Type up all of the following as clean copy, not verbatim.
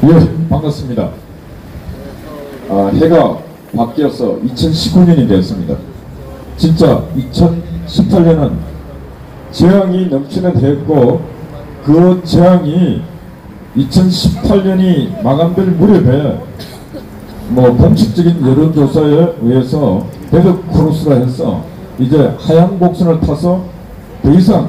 예, 반갑습니다. 해가 바뀌어서 2019년이 되었습니다. 진짜 2018년은 재앙이 넘치는 해였고, 그 재앙이 2018년이 마감될 무렵에 공식적인 여론조사에 의해서 데드크로스라 해서 이제 하향 곡선을 타서 더 이상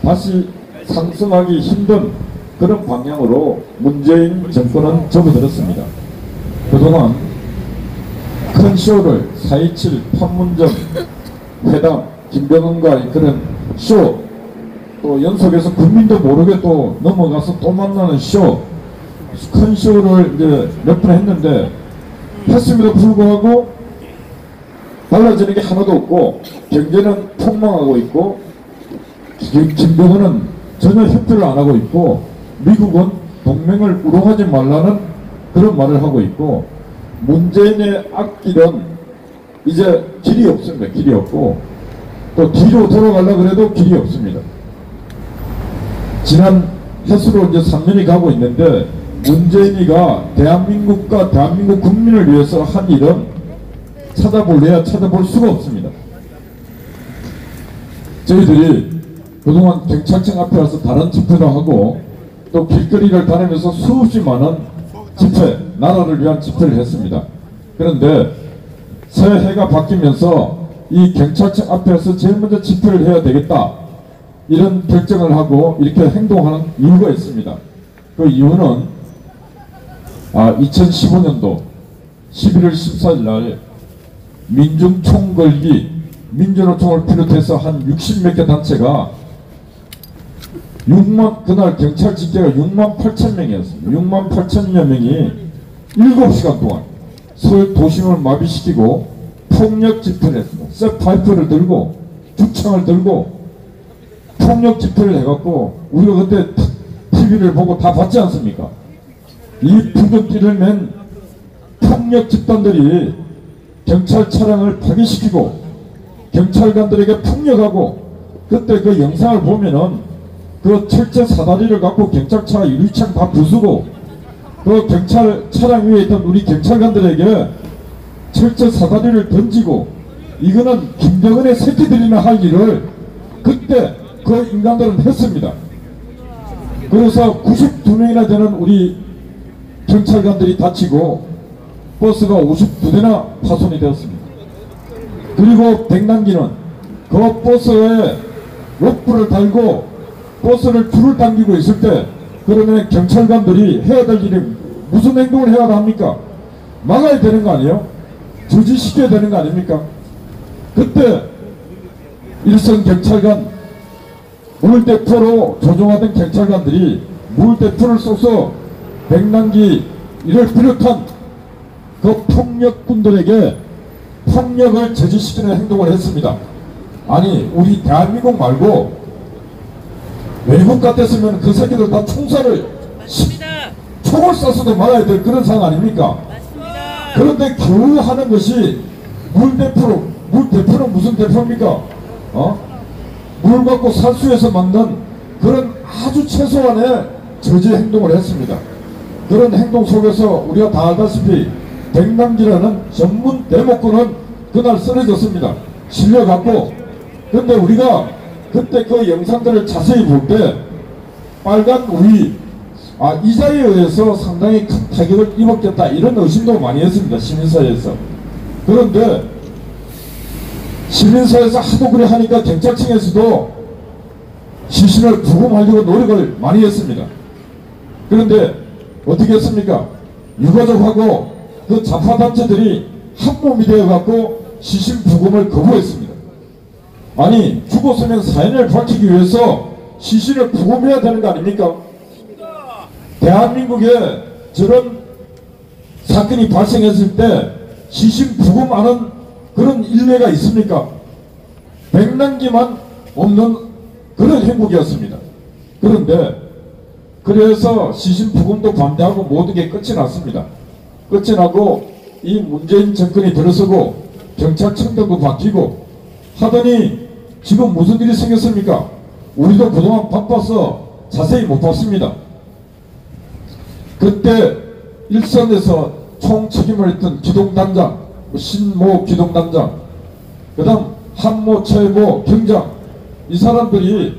다시 상승하기 힘든 그런 방향으로 문재인 정권은 접어들었습니다. 그동안 큰 쇼를 4.27 판문점 회담, 김병헌과의 그런 쇼, 또 연속해서 국민도 모르게 또 넘어가서 또 만나는 쇼, 큰 쇼를 이제 몇 번 했는데 했음에도 불구하고 달라지는 게 하나도 없고, 경제는 폭망하고 있고, 김병헌은 전혀 협조를 안 하고 있고, 미국은 동맹을 우롱하지 말라는 그런 말을 하고 있고, 문재인의 앞길은 이제 길이 없습니다. 길이 없고, 또 뒤로 돌아가려고 해도 길이 없습니다. 지난 해수로 이제 3년이 가고 있는데, 문재인이가 대한민국과 대한민국 국민을 위해서 한 일은 찾아볼래야 찾아볼 수가 없습니다. 저희들이 그동안 경찰청 앞에 와서 다른 집회도 하고, 또 길거리를 다니면서 수없이 많은 집회, 나라를 위한 집회를 했습니다. 그런데 새해가 바뀌면서 이 경찰청 앞에서 제일 먼저 집회를 해야 되겠다, 이런 결정을 하고 이렇게 행동하는 이유가 있습니다. 그 이유는 2015년도 11월 14일 날 민중총궐기, 민주노총을 비롯해서 한 60몇 개 단체가 그날 경찰 집계가 6만 8천 명이었습니다. 6만 8천여 명이 7시간 동안 서울 도심을 마비시키고 폭력 집회를 했습니다. 쇠파이프를 들고 주창을 들고 폭력 집회를 해갖고, 우리가 그때 TV를 보고 다 봤지 않습니까? 이 부적기를 맨 폭력 집단들이 경찰 차량을 파괴시키고 경찰관들에게 폭력하고, 그때 그 영상을 보면은 그 철제 사다리를 갖고 경찰차 유리창 다 부수고, 그 경찰 차량 위에 있던 우리 경찰관들에게 철제 사다리를 던지고, 이거는 김병헌의 새끼들이나 할 일을 그때 그 인간들은 했습니다. 그래서 92명이나 되는 우리 경찰관들이 다치고 버스가 52대나 파손이 되었습니다. 그리고 백남기는 그 버스에 록불을 달고 버스를 줄을 당기고 있을 때, 그러면 경찰관들이 해야 될 일이 무슨 행동을 해야 합니까? 막아야 되는 거 아니에요? 저지시켜야 되는 거 아닙니까? 그때 일선 경찰관 물대포로 조종하던 경찰관들이 물대포를 쏘서 백남기 이를 비롯한 그 폭력군들에게 폭력을 저지시키는 행동을 했습니다. 아니, 우리 대한민국 말고 외국 같았으면 그 새끼들 다 총을 쏴서도 막아야 될 그런 상황 아닙니까? 맞습니다. 그런데 겨우 하는 것이 물대포는 무슨 대포입니까? 물 갖고 살수해서 막는 그런 아주 최소한의 저지 행동을 했습니다. 그런 행동 속에서 우리가 다 알다시피 백남기라는 전문 대목군은 그날 쓰러졌습니다. 실려갖고. 근데 우리가 그때 그 영상들을 자세히 볼 때 빨간 우리 이자에 의해서 상당히 큰 타격을 입었겠다, 이런 의심도 많이 했습니다. 시민사회에서. 그런데 시민사회에서 하도 그래 하니까 경찰청에서도 시신을 부검하려고 노력을 많이 했습니다. 그런데 어떻게 했습니까? 유가족하고 그 좌파단체들이 한몸이 되어갖고 시신 부검을 거부했습니다. 아니, 죽었으면 사연을 밝히기 위해서 시신을 부검해야 되는 거 아닙니까? 대한민국에 저런 사건이 발생했을 때 시신 부검 안 한 그런 일례가 있습니까? 백남기만 없는 그런 행복이었습니다. 그런데 그래서 시신 부검도 반대하고 모든 게 끝이 났습니다. 끝이 나고 이 문재인 정권이 들어서고 경찰청장도 바뀌고 하더니 지금 무슨 일이 생겼습니까? 우리도 그동안 바빠서 자세히 못 봤습니다. 그때 일선에서 총책임을 했던 기동단장, 신모 기동단장, 그 다음 한모 최모 경장, 이 사람들이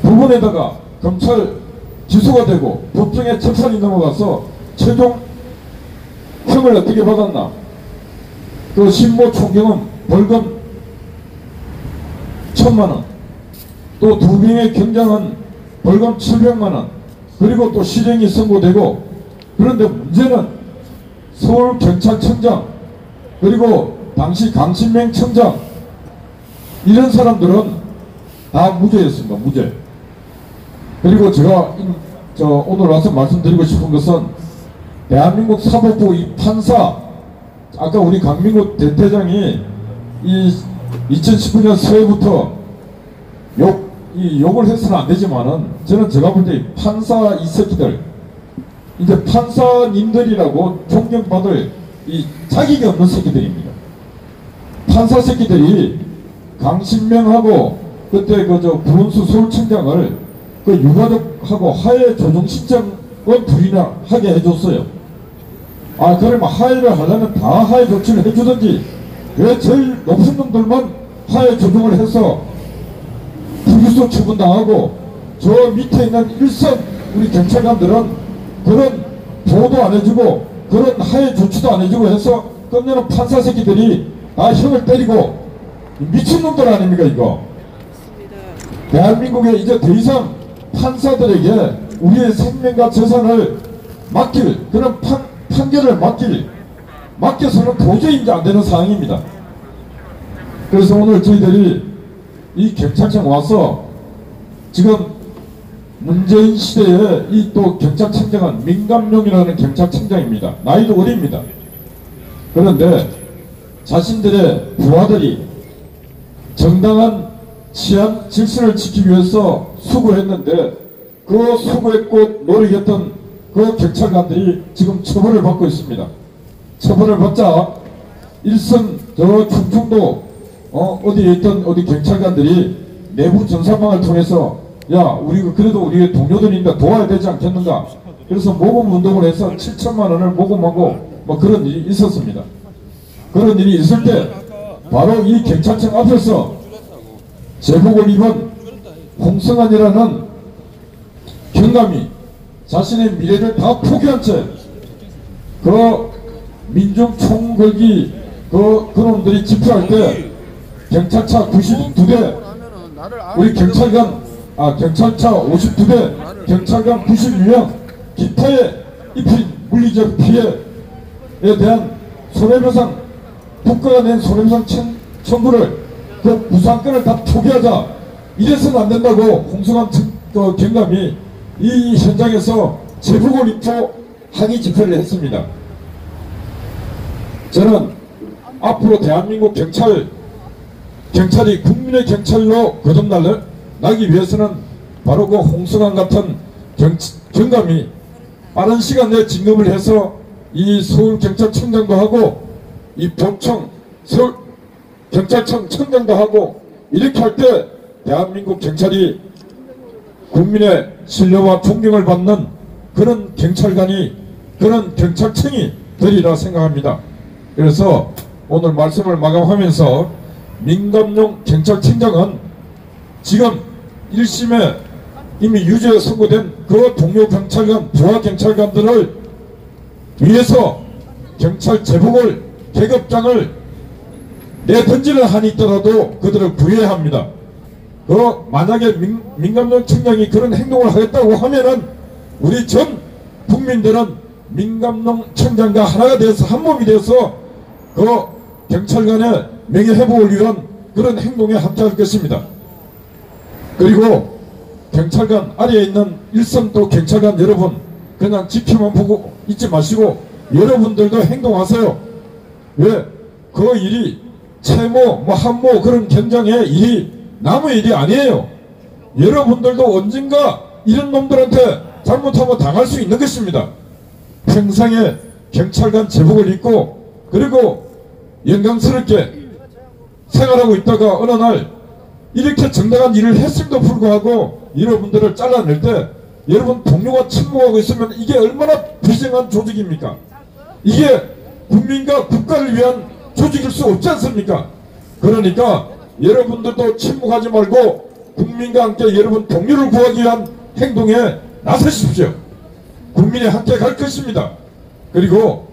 법원에다가 검찰 기소가 되고 법정에 재판이 넘어가서 최종 형을 어떻게 받았나. 그 신모 총경은 벌금 1,000만원, 또 2명의 경장은 벌금 700만원, 그리고 또 실형이 선고되고. 그런데 문제는 서울경찰청장, 그리고 당시 강신명 청장, 이런 사람들은 다 무죄였습니다. 무죄. 그리고 제가 오늘 와서 말씀드리고 싶은 것은 대한민국 사법부 이 판사, 아까 우리 강민구 대대장이 이 2019년 새해부터 욕을 해서는 안 되지만은, 저는 제가 볼 때 판사 이 새끼들, 이제 판사님들이라고 존경받을 이 자격이 없는 새끼들입니다. 판사 새끼들이 강신명하고 그때 구원수 서울청장을 그 유가족하고 하해 조정 신청은 둘이나 하게 해줬어요. 아, 그러면 하해를 하려면 다 하해 조치를 해주든지, 왜 제일 높은 놈들만 하해 조정을 해서 불기소 처분당하고 저 밑에 있는 일선 우리 경찰관들은 그런 보호도 안 해주고 그런 하해 조치도 안 해주고 해서 끝내는 판사 새끼들이 다 형을 때리고, 미친놈들 아닙니까 이거. 대한민국에 이제 더 이상 판사들에게 우리의 생명과 재산을 맡길, 그런 판결을 맡겨서는 도저히 이제 안 되는 상황입니다. 그래서 오늘 저희들이 이 경찰청 와서, 지금 문재인 시대에 이 또 경찰청장은 민감룡이라는 경찰청장입니다. 나이도 어립니다. 그런데 자신들의 부하들이 정당한 치안 질서를 지키기 위해서 수고했는데, 그 수고했고 노력했던 그 경찰관들이 지금 처벌을 받고 있습니다. 처벌을 받자 일선 저 충청도 어디에 있던 어디 경찰관들이 내부 전산망을 통해서, 야, 우리가 그래도 우리의 동료들인데 도와야 되지 않겠는가. 그래서 모금 운동을 해서 7천만 원을 모금하고 뭐 그런 일이 있었습니다. 그런 일이 있을 때 바로 이 경찰청 앞에서 제복을 입은 홍성환이라는 경감이 자신의 미래를 다 포기한 채 그 민중 총궐기 그놈들이 집회할 때 경찰차 92대, 우리 경찰차 52대, 경찰관 92명, 기타에 입힌 물리적 피해에 대한 손해배상, 국가가 낸 손해배상 청구를 그 부상권을 다 포기하자, 이래서는 안 된다고 홍성환 경감이 이 현장에서 제복을 입고 항의 집회를 했습니다. 저는 앞으로 대한민국 경찰이 국민의 경찰로 거듭나기 위해서는 바로 그 홍성환 같은 경감이 빠른 시간 내에 진급을 해서 이 서울경찰청장도 하고 이 본청 서울경찰청 청장도 하고 이렇게 할 때 대한민국 경찰이 국민의 신뢰와 존경을 받는 그런 경찰관이, 그런 경찰청이 되리라 생각합니다. 그래서 오늘 말씀을 마감하면서 민감룡 경찰청장은 지금 1심에 이미 유죄 선고된 그 동료 경찰관, 부하 경찰관들을 위해서 경찰 제복을, 계급장을 내던지는 한이 있더라도 그들을 구해야 합니다. 만약에 민감룡 청장이 그런 행동을 하겠다고 하면은 우리 전 국민들은 민감룡 청장과 하나가 되어서 한몸이 되어서 그 경찰관의 명예회복을 위한 그런 행동에 함께할 것입니다. 그리고 경찰관 아래에 있는 일선도 경찰관 여러분, 그냥 지켜만 보고 있지 마시고 여러분들도 행동하세요. 왜? 그 일이 채모, 한모 그런 경장의 일이 남의 일이 아니에요. 여러분들도 언젠가 이런 놈들한테 잘못하면 당할 수 있는 것입니다. 평생에 경찰관 제복을 입고 그리고 영광스럽게 생활하고 있다가 어느 날 이렇게 정당한 일을 했음에도 불구하고 여러분들을 잘라낼 때 여러분 동료가 침묵하고 있으면 이게 얼마나 비정한 조직입니까? 이게 국민과 국가를 위한 조직일 수 없지 않습니까? 그러니까 여러분들도 침묵하지 말고 국민과 함께 여러분 동료를 구하기 위한 행동에 나서십시오. 국민이 함께 갈 것입니다. 그리고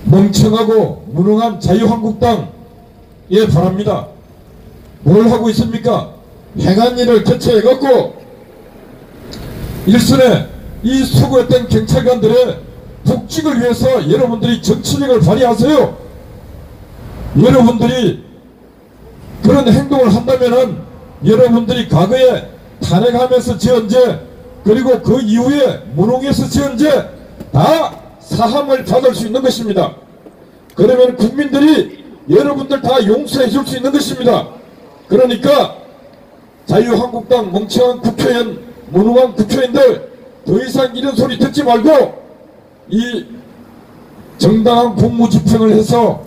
멍청하고 무능한 자유한국당에 바랍니다. 뭘 하고 있습니까? 행한 일을 개최해갖고 일선에 이 수고했던 경찰관들의 복직을 위해서 여러분들이 정치력을 발휘하세요. 여러분들이 그런 행동을 한다면은 여러분들이 과거에 탄핵하면서 지은 죄, 그리고 그 이후에 무능해서 지은 죄 다 사함을 받을 수 있는 것입니다. 그러면 국민들이 여러분들 다 용서해 줄 수 있는 것입니다. 그러니까 자유한국당 멍청한 국회의원, 무능한 국회의원들 더 이상 이런 소리 듣지 말고 이 정당한 공무집행을 해서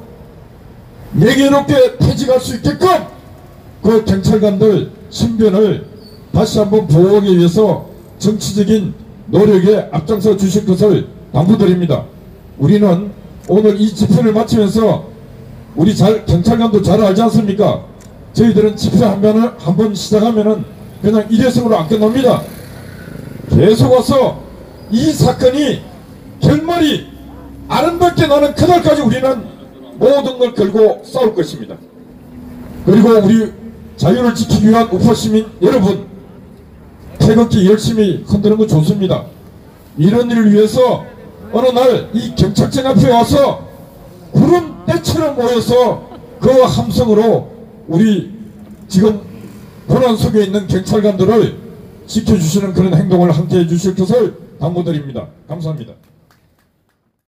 명예롭게 퇴직할 수 있게끔 그 경찰관들 신변을 다시 한번 보호하기 위해서 정치적인 노력에 앞장서 주실 것을 당부드립니다. 우리는 오늘 이 집회를 마치면서 우리 경찰관도 잘 알지 않습니까? 저희들은 집회 한 번 시작하면은 그냥 일회성으로 안 끝납니다. 계속 와서 이 사건이 결말이 아름답게 나는 그날까지 우리는 모든 걸 걸고 싸울 것입니다. 그리고 우리 자유를 지키기 위한 우파 시민 여러분, 태극기 열심히 흔드는 거 좋습니다. 이런 일을 위해서 어느 날 이 경찰청 앞에 와서 구름 떼처럼 모여서 그 함성으로 우리 지금 고난 속에 있는 경찰관들을 지켜주시는 그런 행동을 함께 해주실 것을 당부드립니다. 감사합니다.